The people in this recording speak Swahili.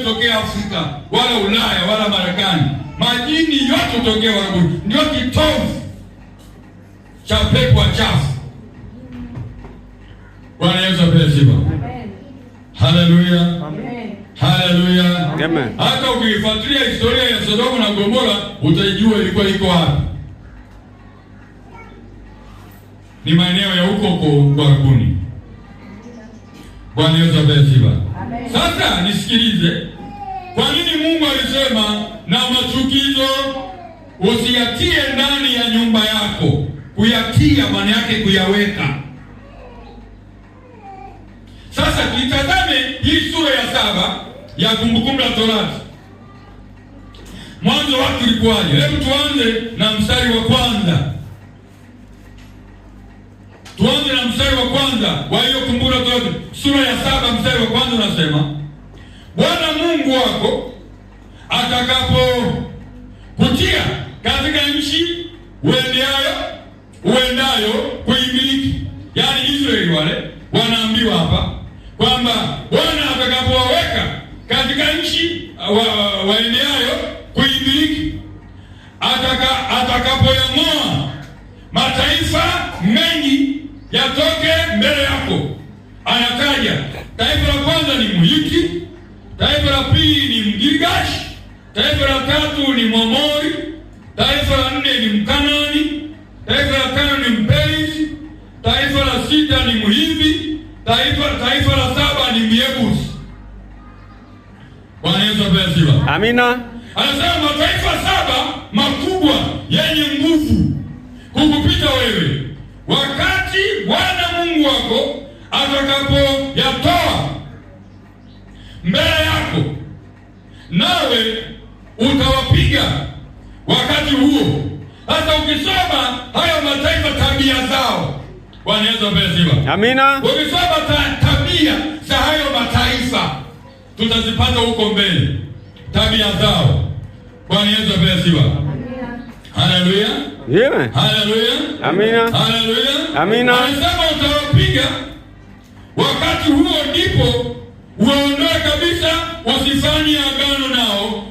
tokea Afrika wala Ulaya wala Marekani. Majini yote tokea Warabuni. Ndio kitovu cha pepo wachafu. Bwana Yesu asifiwe. Amen. Haleluya. Amen. Haleluya. Amen. Hata ukifuatilia historia ya Sodoma na Gomora utajua ilikuwa iko wapi. Ni maeneo ya huko Warabuni. Bwana Yesu asifiwe. Amen. Sasa nisikilize. Kwa nini Mungu alisema na machukizo usiyatie ndani ya nyumba yako? Kuyatia maana yake kuyaweka. Sasa tutazame hii sura ya 7 ya Kumbukumbu la Torati. Mwanzo wake ulikuwaje? Hebu tuanze na mstari wa kwanza. Tuanze na mstari wa kwanza wa hiyo Kumbukumbu la Torati, sura ya 7 mstari wa kwanza unasema, Bwana Mungu wako atakapo kutia katika nchi uendayo kuimiliki. Yaani Israeli wale wanaambiwa hapa kwamba Bwana atakapowaweka katika nchi waendeayo kuimiliki, atakapoyang'oa mataifa mengi yatoke mbele yako. Anataja taifa la kwanza ni Mhiti, taifa la pili ni Mgirgashi, taifa la tatu ni Mwamori, taifa la 4 ni Mkanani, taifa la 5 ni Mperizi, taifa la 6 ni Mhivi, taifa la 7 ni Myebusi. Bwana Yesu asifiwe. Amina. Anasema mataifa 7 makubwa yenye nguvu kukupita wewe, wakati Bwana Mungu wako atakapoyatoa mbele yako, nawe utawapiga wakati huo. Hata ukisoma hayo mataifa tabia zao. Bwana Yesu asifiwe. Amina. Ukisoma tabia za hayo mataifa tutazipata huko mbele, tabia zao. Bwana Yesu asifiwe. Amina. Haleluya. Amen. Haleluya. Amina. Haleluya. Amina. Anasema utawapiga wakati huo, ndipo uondoe kabisa, wasifanye agano nao.